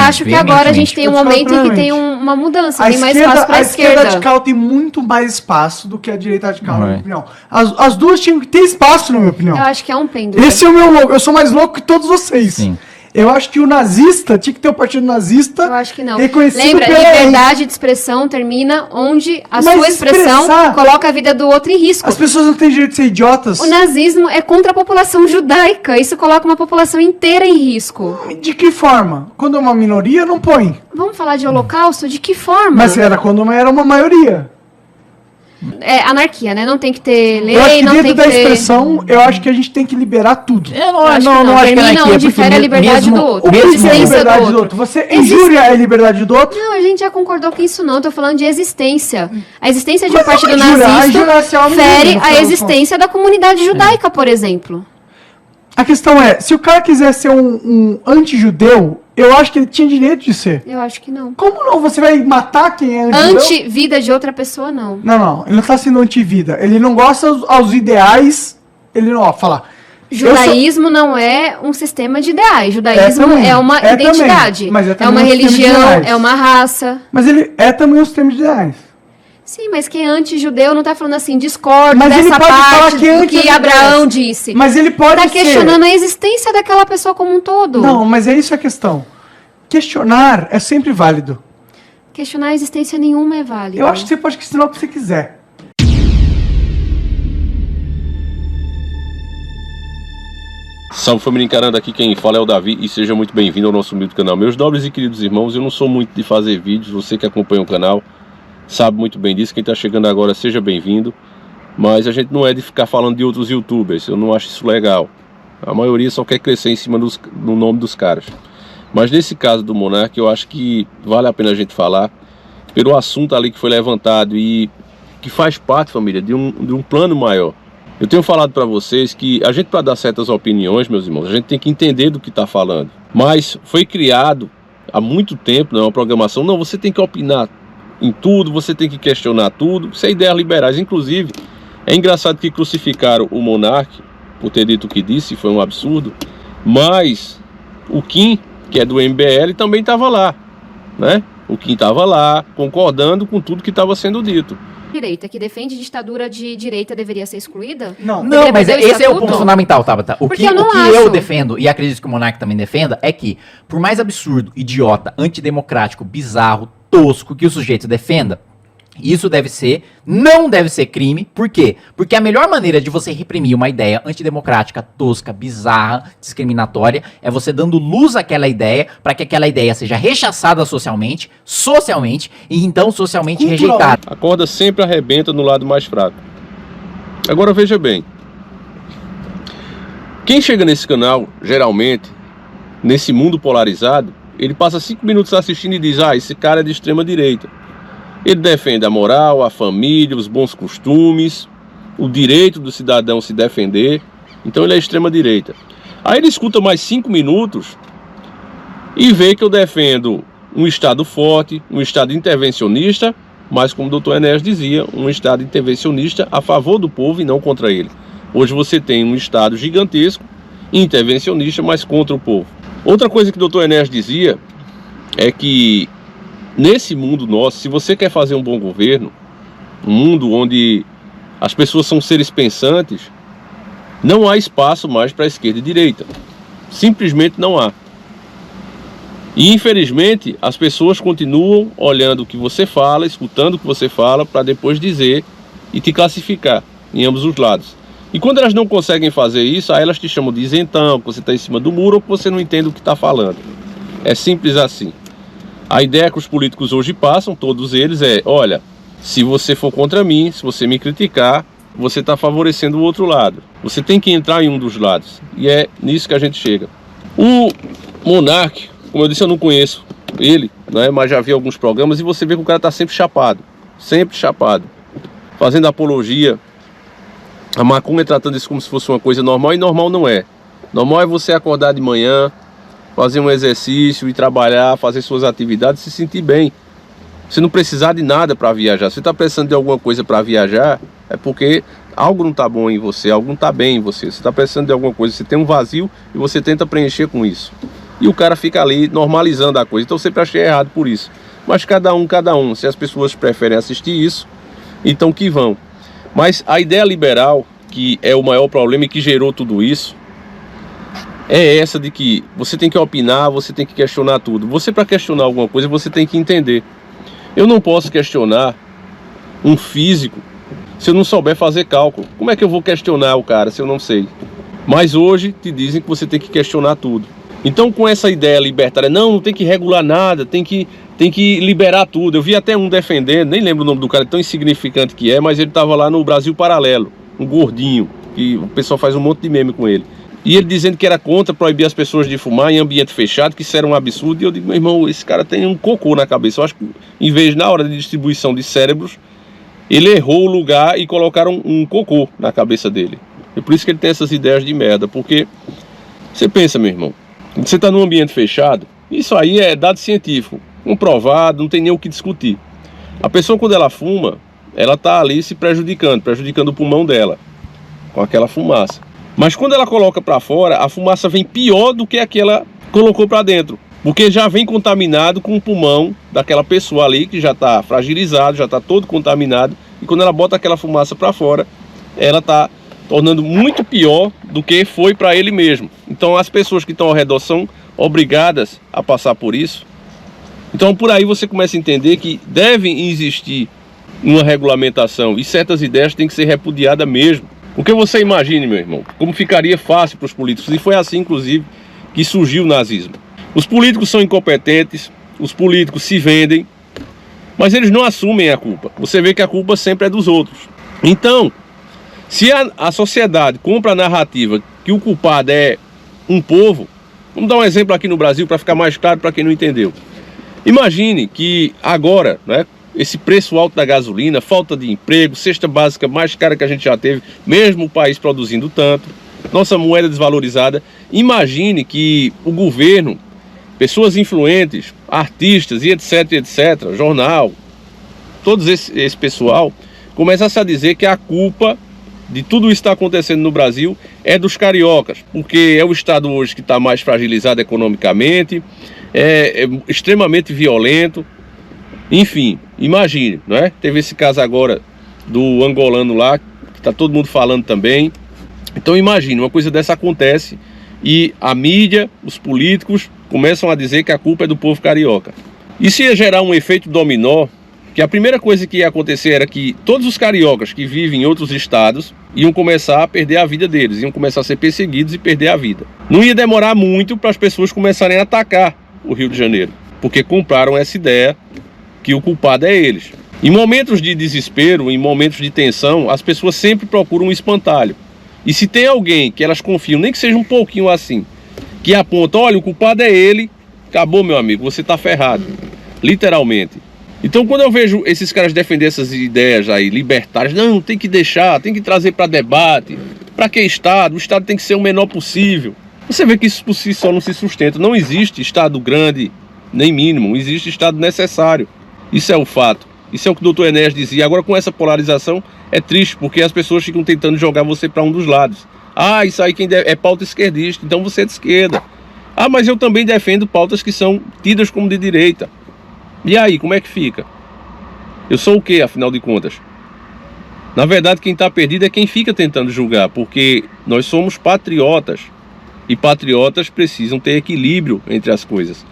acho que agora a gente tem um momento em que tem uma mudança, tem mais espaço para a esquerda. A esquerda radical tem muito mais espaço do que a direita radical, na minha opinião. As duas tinham que ter espaço, na minha opinião. Eu acho que é um pêndulo. Esse é o meu louco, eu sou mais louco que todos vocês. Sim. Eu acho que o nazista, tinha que ter o partido nazista. Eu acho que não. Reconhecido Lembra, liberdade de expressão termina onde a sua expressão coloca a vida do outro em risco. As pessoas não têm direito de ser idiotas. O nazismo é contra a população judaica. Isso coloca uma população inteira em risco. De que forma? Quando é uma minoria, não põe. Vamos falar de holocausto? De que forma? Mas era quando era uma maioria. É anarquia, né? Não tem que ter lei, eu acho que não dentro tem que da ter... expressão, eu acho que a gente tem que liberar tudo. Eu não acho que é termina onde difere a liberdade do outro. A existência liberdade do outro. Você injúria a liberdade do outro? Não, a gente já concordou com isso não. Eu tô falando de existência. A existência de um partido nazista fere a existência da comunidade judaica, por exemplo. A questão é, se o cara quiser ser um anti-judeu, eu acho que ele tinha direito de ser. Eu acho que não. Como não? Você vai matar quem é anti-judeu? Anti-vida de outra pessoa, não. Não. Ele não tá sendo anti-vida. Ele não gosta aos ideais. Ele não, fala... Judaísmo não é um sistema de ideais. Judaísmo é uma identidade. Mas é uma religião, é uma raça. Mas ele é também um sistema de ideais. Sim, mas quem é anti-judeu não tá falando assim, discordo mas dessa parte do que Abraão disse. Mas ele pode tá questionando a existência daquela pessoa como um todo. Não, mas é isso a questão. Questionar é sempre válido. Questionar a existência nenhuma é válido. Eu acho que você pode questionar o que você quiser. Salve família encarando, aqui quem fala é o Davi e seja muito bem-vindo ao nosso humilde canal. Meus nobres e queridos irmãos, eu não sou muito de fazer vídeos, você que acompanha o canal sabe muito bem disso. Quem está chegando agora, seja bem-vindo. Mas a gente não é de ficar falando de outros youtubers, eu não acho isso legal. A maioria só quer crescer em cima do nome dos caras. Mas nesse caso do Monark, eu acho que vale a pena a gente falar pelo assunto ali que foi levantado e que faz parte, família, de um plano maior. Eu tenho falado para vocês que a gente, para dar certas opiniões, meus irmãos, a gente tem que entender do que está falando. Mas foi criado há muito tempo, uma programação, não, você tem que opinar em tudo, você tem que questionar tudo. Isso é ideias liberais. Inclusive, é engraçado que crucificaram o Monark por ter dito o que disse, foi um absurdo. Mas o Kim, que é do MBL, também estava lá, né? O Kim estava lá, concordando com tudo que estava sendo dito. Direita que defende ditadura de direita deveria ser excluída? Não, mas esse é o ponto fundamental, Tabata. O que eu defendo, e acredito que o Monark também defenda, é que, por mais absurdo, idiota, antidemocrático, bizarro, tosco que o sujeito defenda, isso não deve ser crime. Por quê? Porque a melhor maneira de você reprimir uma ideia antidemocrática, tosca, bizarra, discriminatória, é você dando luz àquela ideia, para que aquela ideia seja rechaçada socialmente, e então socialmente rejeitada. A corda sempre arrebenta no lado mais fraco. Agora veja bem, quem chega nesse canal, geralmente, nesse mundo polarizado, ele passa 5 minutos assistindo e diz, esse cara é de extrema direita. Ele defende a moral, a família, os bons costumes, o direito do cidadão se defender. Então ele é extrema direita. Aí ele escuta mais 5 minutos e vê que eu defendo um Estado forte, um Estado intervencionista, mas como o doutor Enéas dizia, um Estado intervencionista a favor do povo e não contra ele. Hoje você tem um Estado gigantesco, intervencionista, mas contra o povo. Outra coisa que o doutor Enéas dizia é que nesse mundo nosso, se você quer fazer um bom governo, um mundo onde as pessoas são seres pensantes, não há espaço mais para a esquerda e direita. Simplesmente não há. E infelizmente as pessoas continuam olhando o que você fala, escutando o que você fala, para depois dizer e te classificar em ambos os lados. E quando elas não conseguem fazer isso, aí elas te chamam de isentão, que você está em cima do muro ou que você não entende o que está falando. É simples assim. A ideia que os políticos hoje passam, todos eles, é, olha, se você for contra mim, se você me criticar, você está favorecendo o outro lado. Você tem que entrar em um dos lados. E é nisso que a gente chega. O Monark, como eu disse, eu não conheço ele, né, mas já vi alguns programas e você vê que o cara está sempre chapado. Sempre chapado. Fazendo apologia. A maconha tratando isso como se fosse uma coisa normal, e normal não é. Normal é você acordar de manhã, fazer um exercício, ir trabalhar, fazer suas atividades, se sentir bem. Você não precisar de nada para viajar. Se você está precisando de alguma coisa para viajar, é porque algo não está bom em você, algo não está bem em você. Você está precisando de alguma coisa, você tem um vazio e você tenta preencher com isso. E o cara fica ali normalizando a coisa. Então eu sempre achei errado por isso. Mas cada um. Se as pessoas preferem assistir isso, então que vão. Mas a ideia liberal, que é o maior problema e que gerou tudo isso, é essa de que você tem que opinar, você tem que questionar tudo. Você, para questionar alguma coisa, você tem que entender. Eu não posso questionar um físico se eu não souber fazer cálculo. Como é que eu vou questionar o cara se eu não sei? Mas hoje te dizem que você tem que questionar tudo. Então, com essa ideia libertária, não tem que regular nada, tem que liberar tudo. Eu vi até um defendendo, nem lembro o nome do cara, tão insignificante que é, mas ele estava lá no Brasil Paralelo, um gordinho, que o pessoal faz um monte de meme com ele. E ele dizendo que era contra proibir as pessoas de fumar em ambiente fechado, que isso era um absurdo. E eu digo, meu irmão, esse cara tem um cocô na cabeça. Eu acho que, em vez, na hora de distribuição de cérebros, ele errou o lugar e colocaram um cocô na cabeça dele. É por isso que ele tem essas ideias de merda. Porque, você pensa, meu irmão, você está num ambiente fechado, isso aí é dado científico, comprovado, não tem nem o que discutir. A pessoa, quando ela fuma, ela está ali se prejudicando o pulmão dela, com aquela fumaça. Mas quando ela coloca para fora, a fumaça vem pior do que a que ela colocou para dentro. Porque já vem contaminado com o pulmão daquela pessoa ali, que já está fragilizado, já está todo contaminado. E quando ela bota aquela fumaça para fora, ela está tornando muito pior do que foi para ele mesmo. Então as pessoas que estão ao redor são obrigadas a passar por isso. Então por aí você começa a entender que deve existir uma regulamentação e certas ideias têm que ser repudiadas mesmo. Porque você imagine, meu irmão, como ficaria fácil para os políticos, e foi assim, inclusive, que surgiu o nazismo. Os políticos são incompetentes, os políticos se vendem, mas eles não assumem a culpa. Você vê que a culpa sempre é dos outros. Então, se a sociedade compra a narrativa que o culpado é um povo, vamos dar um exemplo aqui no Brasil para ficar mais claro para quem não entendeu. Imagine que agora, né, esse preço alto da gasolina, falta de emprego, cesta básica mais cara que a gente já teve, mesmo o país produzindo tanto, nossa moeda desvalorizada. Imagine que o governo, pessoas influentes, artistas e etc, jornal, todos esse pessoal, começasse a dizer que a culpa de tudo isso que está acontecendo no Brasil é dos cariocas, porque é o estado hoje que está mais fragilizado economicamente, é extremamente violento. Enfim, imagine, não é? Teve esse caso agora do angolano lá, que está todo mundo falando também. Então imagine, uma coisa dessa acontece e a mídia, os políticos começam a dizer que a culpa é do povo carioca. Isso ia gerar um efeito dominó, que a primeira coisa que ia acontecer era que todos os cariocas que vivem em outros estados iam começar a perder a vida deles, iam começar a ser perseguidos e perder a vida. Não ia demorar muito para as pessoas começarem a atacar o Rio de Janeiro, porque compraram essa ideia que o culpado é eles. Em momentos de desespero, em momentos de tensão, as pessoas sempre procuram um espantalho. E se tem alguém que elas confiam, nem que seja um pouquinho assim, que aponta, olha, o culpado é ele, acabou, meu amigo, você tá ferrado. Literalmente. Então, quando eu vejo esses caras defender essas ideias aí libertárias, não, tem que deixar, tem que trazer para debate. Para que Estado? O Estado tem que ser o menor possível. Você vê que isso por si só não se sustenta. Não existe Estado grande, nem mínimo. Existe Estado necessário. Isso é o fato. Isso é o que o Dr. Enéas dizia. Agora, com essa polarização, é triste, porque as pessoas ficam tentando jogar você para um dos lados. Ah, isso aí quem é pauta esquerdista, então você é de esquerda. Ah, mas eu também defendo pautas que são tidas como de direita. E aí, como é que fica? Eu sou o quê, afinal de contas? Na verdade, quem está perdido é quem fica tentando julgar, porque nós somos patriotas. E patriotas precisam ter equilíbrio entre as coisas.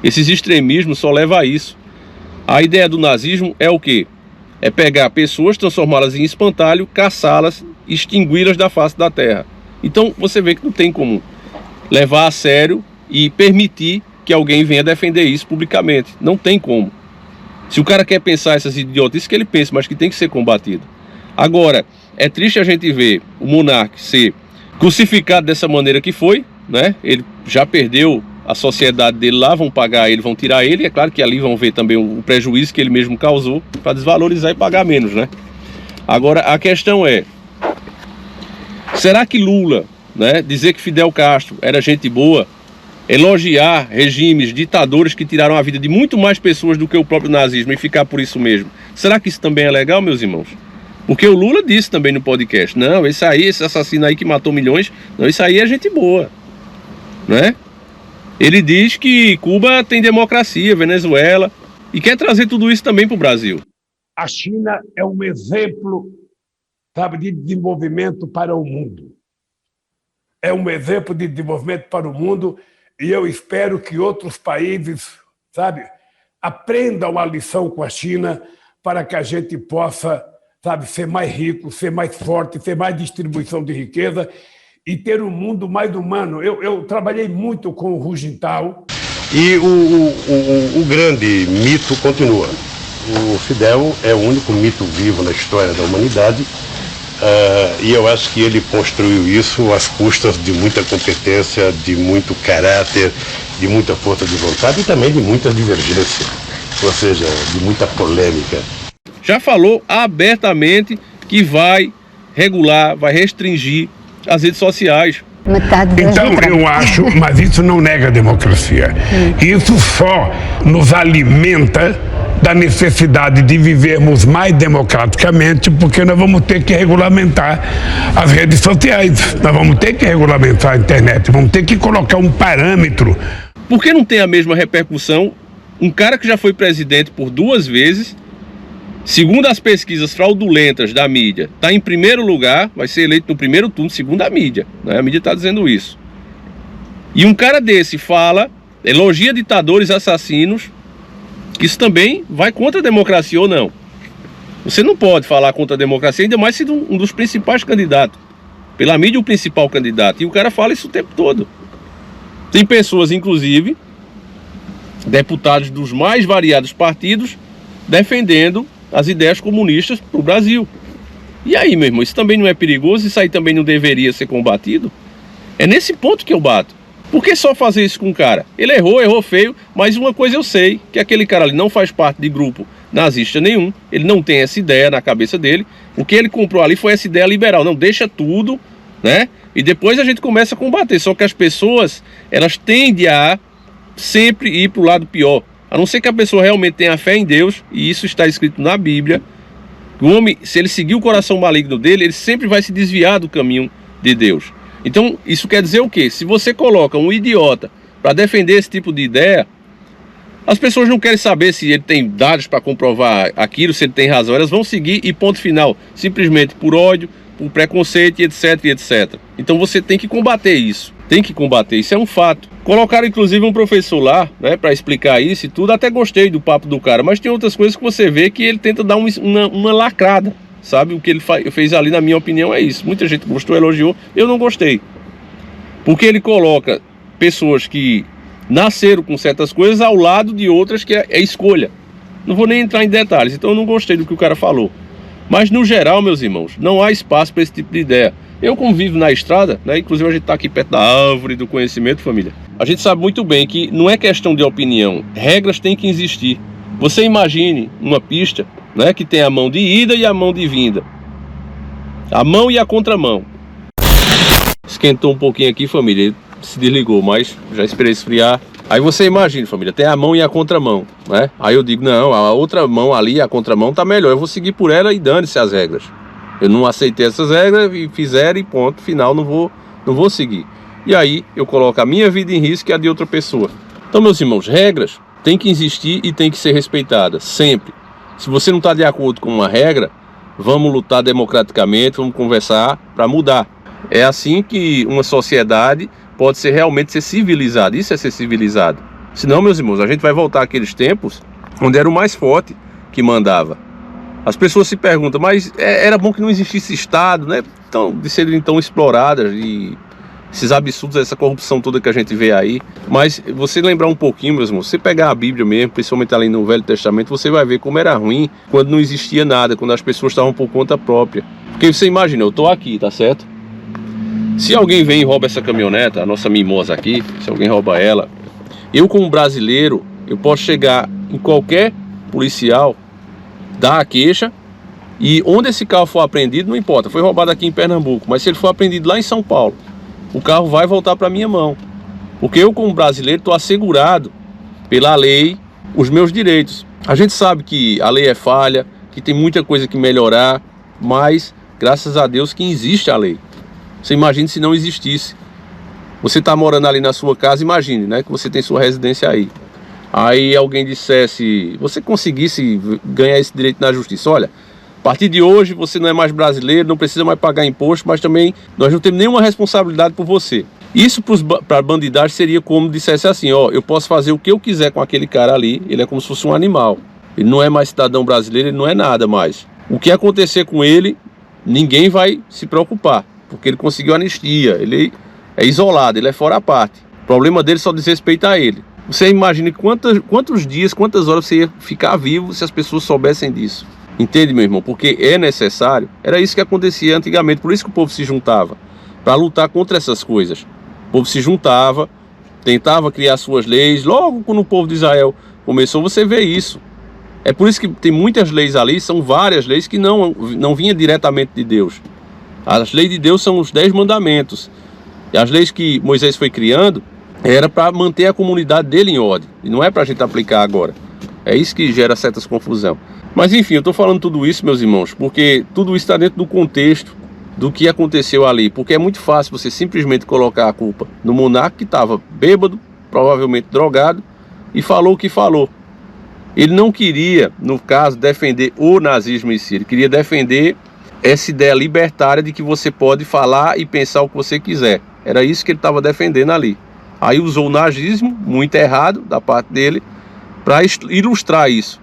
Esses extremismos só levam a isso. A ideia do nazismo é o quê? É pegar pessoas, transformá-las em espantalho, caçá-las, extingui-las da face da terra. Então você vê que não tem como levar a sério e permitir que alguém venha defender isso publicamente. Não tem como. Se o cara quer pensar essas idiotices, que ele pense, mas que tem que ser combatido. Agora, é triste a gente ver o monarca ser crucificado dessa maneira que foi, né? Ele já perdeu a sociedade dele lá, vão pagar ele, vão tirar ele, é claro que ali vão ver também o prejuízo que ele mesmo causou para desvalorizar e pagar menos, né? Agora, a questão é, será que Lula, né, dizer que Fidel Castro era gente boa, elogiar regimes ditadores que tiraram a vida de muito mais pessoas do que o próprio nazismo e ficar por isso mesmo, será que isso também é legal, meus irmãos? Porque o Lula disse também no podcast, não, esse assassino aí que matou milhões, não, isso aí é gente boa, né? Ele diz que Cuba tem democracia, Venezuela, e quer trazer tudo isso também para o Brasil. A China é um exemplo, sabe, de desenvolvimento para o mundo. É um exemplo de desenvolvimento para o mundo e eu espero que outros países, sabe, aprendam a lição com a China para que a gente possa, sabe, ser mais rico, ser mais forte, ter mais distribuição de riqueza e ter um mundo mais humano. Eu trabalhei muito com o Hu Jintao. E o grande mito continua. O Fidel é o único mito vivo na história da humanidade e eu acho que ele construiu isso às custas de muita competência, de muito caráter, de muita força de vontade e também de muita divergência, ou seja, de muita polêmica. Já falou abertamente que vai regular, vai restringir as redes sociais. Então eu acho, mas isso não nega a democracia. Isso só nos alimenta da necessidade de vivermos mais democraticamente, porque nós vamos ter que regulamentar as redes sociais, nós vamos ter que regulamentar a internet, vamos ter que colocar um parâmetro. Por que não tem a mesma repercussão um cara que já foi presidente por 2 vezes, segundo as pesquisas fraudulentas da mídia, está em primeiro lugar, vai ser eleito no primeiro turno, segundo a mídia, né? A mídia está dizendo isso. E um cara desse fala, elogia ditadores, assassinos, que isso também vai contra a democracia ou não. Você não pode falar contra a democracia, ainda mais sendo um dos principais candidatos. Pela mídia, o principal candidato. E o cara fala isso o tempo todo. Tem pessoas, inclusive, deputados dos mais variados partidos, defendendo as ideias comunistas para o Brasil. E aí, meu irmão, isso também não é perigoso? Isso aí também não deveria ser combatido? É nesse ponto que eu bato. Por que só fazer isso com o cara? Ele errou feio, mas uma coisa eu sei, que aquele cara ali não faz parte de grupo nazista nenhum, ele não tem essa ideia na cabeça dele, o que ele comprou ali foi essa ideia liberal, não, deixa tudo, né? E depois a gente começa a combater, só que as pessoas, elas tendem a sempre ir para o lado pior, a não ser que a pessoa realmente tenha fé em Deus, e isso está escrito na Bíblia, o homem, se ele seguir o coração maligno dele, ele sempre vai se desviar do caminho de Deus. Então, isso quer dizer o quê? Se você coloca um idiota para defender esse tipo de ideia, as pessoas não querem saber se ele tem dados para comprovar aquilo, se ele tem razão. Elas vão seguir e ponto final. Simplesmente por ódio, por preconceito e etc, e etc. Então você tem que combater isso. Tem que combater, isso é um fato. Colocaram inclusive um professor lá, né, para explicar isso e tudo. Até gostei do papo do cara, mas tem outras coisas que você vê que ele tenta dar uma lacrada. Sabe, o que ele fez ali, na minha opinião, é isso. Muita gente gostou, elogiou, eu não gostei. Porque ele coloca pessoas que nasceram com certas coisas ao lado de outras que é escolha. Não vou nem entrar em detalhes, então eu não gostei do que o cara falou. Mas no geral, meus irmãos, não há espaço para esse tipo de ideia. Eu convivo na estrada, né? Inclusive a gente está aqui perto da árvore do conhecimento, família. A gente sabe muito bem que não é questão de opinião, regras têm que existir. Você imagine uma pista, né, que tem a mão de ida e a mão de vinda. A mão e a contramão. Esquentou um pouquinho aqui, família. Ele se desligou, mas já esperei esfriar. Aí você imagina, família, tem a mão e a contramão, né? Aí eu digo, não, a outra mão ali, a contramão tá melhor. Eu vou seguir por ela e dane-se as regras. Eu não aceitei essas regras e fizeram e ponto, final, não vou seguir. E aí eu coloco a minha vida em risco e a de outra pessoa. Então, meus irmãos, regras têm que existir e têm que ser respeitadas, sempre. Se você não está de acordo com uma regra, vamos lutar democraticamente, vamos conversar para mudar. É assim que uma sociedade pode realmente ser civilizada. Isso é ser civilizado. Senão, meus irmãos, a gente vai voltar àqueles tempos onde era o mais forte que mandava. As pessoas se perguntam, mas era bom que não existisse Estado, né? Então, de serem tão exploradas e esses absurdos, essa corrupção toda que a gente vê aí. Mas você lembrar um pouquinho, meus irmãos, você pegar a Bíblia mesmo, principalmente ali no Velho Testamento, você vai ver como era ruim quando não existia nada, quando as pessoas estavam por conta própria. Porque você imagina, eu tô aqui, tá certo? Se alguém vem e rouba essa caminhoneta, a nossa mimosa aqui, se alguém rouba ela, eu como brasileiro, eu posso chegar em qualquer policial, dar a queixa, e onde esse carro for apreendido, não importa, foi roubado aqui em Pernambuco, mas se ele for apreendido lá em São Paulo, o carro vai voltar para minha mão. Porque eu, como brasileiro, estou assegurado pela lei os meus direitos. A gente sabe que a lei é falha, que tem muita coisa que melhorar, mas graças a Deus que existe a lei. Você imagina se não existisse. Você está morando ali na sua casa, imagine, né, que você tem sua residência aí. Aí alguém dissesse, você conseguisse ganhar esse direito na justiça, olha, a partir de hoje você não é mais brasileiro, não precisa mais pagar imposto, mas também nós não temos nenhuma responsabilidade por você. Isso para a bandidagem seria como dissesse assim, ó, eu posso fazer o que eu quiser com aquele cara ali, ele é como se fosse um animal. Ele não é mais cidadão brasileiro, ele não é nada mais. O que acontecer com ele, ninguém vai se preocupar, porque ele conseguiu anistia, ele é isolado, ele é fora a parte. O problema dele só diz respeito a ele. Você imagina quantos dias, quantas horas você ia ficar vivo se as pessoas soubessem disso. Entende, meu irmão? Porque é necessário. Era isso que acontecia antigamente, por isso que o povo se juntava, para lutar contra essas coisas. O povo se juntava, tentava criar suas leis. Logo quando o povo de Israel começou, você vê isso. É por isso que tem muitas leis ali, são várias leis que não vinham diretamente de Deus. As leis de Deus são os 10 mandamentos. E as leis que Moisés foi criando era para manter a comunidade dele em ordem. E não é para a gente aplicar agora. É isso que gera certas confusão. Mas enfim, eu estou falando tudo isso, meus irmãos, porque tudo isso está dentro do contexto do que aconteceu ali. Porque é muito fácil você simplesmente colocar a culpa no monarca que estava bêbado, provavelmente drogado, e falou o que falou. Ele não queria, no caso, defender o nazismo em si. Ele queria defender essa ideia libertária de que você pode falar e pensar o que você quiser. Era isso que ele estava defendendo ali. Aí usou o nazismo, muito errado da parte dele, para ilustrar isso.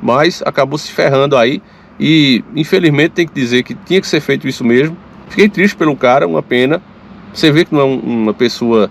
Mas acabou se ferrando aí. E infelizmente tem que dizer que tinha que ser feito isso mesmo. Fiquei triste pelo cara, uma pena. Você vê que não é uma pessoa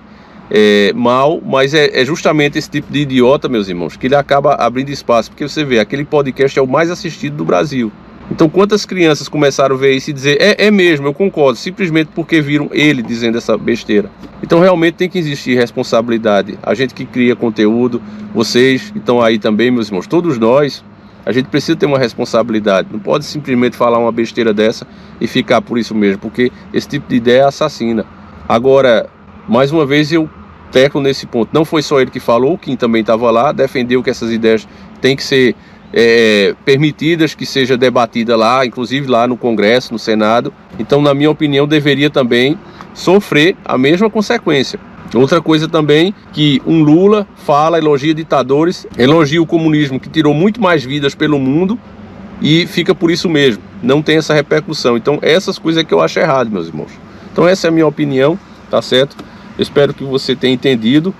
mal, mas é justamente esse tipo de idiota, meus irmãos, que ele acaba abrindo espaço. Porque você vê, aquele podcast é o mais assistido do Brasil. Então quantas crianças começaram a ver isso e dizer, é mesmo, eu concordo, simplesmente porque viram ele dizendo essa besteira. Então realmente tem que existir responsabilidade. A gente que cria conteúdo, vocês que estão aí também, meus irmãos, todos nós, a gente precisa ter uma responsabilidade. Não pode simplesmente falar uma besteira dessa e ficar por isso mesmo, porque esse tipo de ideia assassina. Agora, mais uma vez eu teclo nesse ponto. Não foi só ele que falou, quem também estava lá, defendeu que essas ideias têm que ser permitidas, que seja debatida lá, inclusive lá no Congresso, no Senado. Então, na minha opinião, deveria também sofrer a mesma consequência. Outra coisa também, que um Lula fala, elogia ditadores, elogia o comunismo, que tirou muito mais vidas pelo mundo, e fica por isso mesmo, não tem essa repercussão. Então essas coisas é que eu acho errado, meus irmãos. Então essa é a minha opinião, tá certo? Eu espero que você tenha entendido.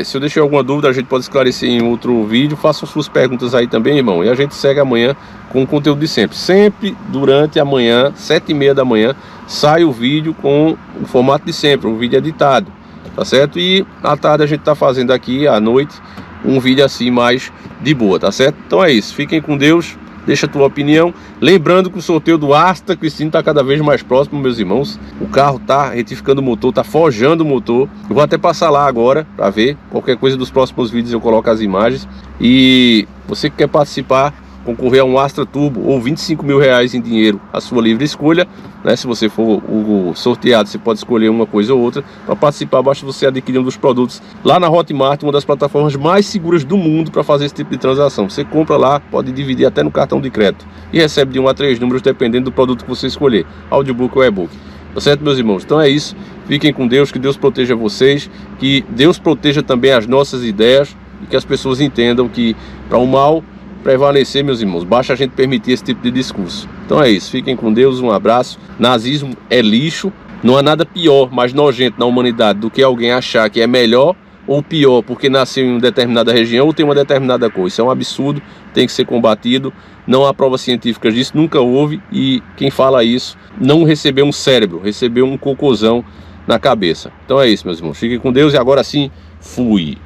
Se eu deixei alguma dúvida, a gente pode esclarecer em outro vídeo. Façam suas perguntas aí também, irmão. E a gente segue amanhã com o conteúdo de sempre. Sempre durante a manhã, 7h30 da manhã, sai o vídeo com o formato de sempre, um vídeo editado, tá certo? E à tarde a gente tá fazendo aqui, à noite, um vídeo assim mais de boa, tá certo? Então é isso, fiquem com Deus, deixa a tua opinião. Lembrando que o sorteio do Astra Cristino tá cada vez mais próximo, meus irmãos. O carro tá retificando o motor, tá forjando o motor. Eu vou até passar lá agora para ver. Qualquer coisa dos próximos vídeos eu coloco as imagens. E você que quer participar, concorrer a um Astra Turbo ou 25 mil reais em dinheiro, a sua livre escolha, né? Se você for o sorteado, você pode escolher uma coisa ou outra. Para participar, basta você adquirir um dos produtos lá na Hotmart, uma das plataformas mais seguras do mundo para fazer esse tipo de transação. Você compra lá, pode dividir até no cartão de crédito e recebe de 1 a 3 números dependendo do produto que você escolher, audiobook ou e-book. Tá certo, meus irmãos? Então é isso, fiquem com Deus, que Deus proteja vocês, que Deus proteja também as nossas ideias e que as pessoas entendam que para o mal prevalecer, meus irmãos, basta a gente permitir esse tipo de discurso. Então é isso, fiquem com Deus, um abraço. Nazismo é lixo, não há nada pior, mais nojento na humanidade do que alguém achar que é melhor ou pior porque nasceu em uma determinada região ou tem uma determinada cor. Isso é um absurdo, tem que ser combatido, não há provas científicas disso, nunca houve, e quem fala isso não recebeu um cérebro, recebeu um cocôzão na cabeça. Então é isso, meus irmãos, fiquem com Deus e agora sim, fui!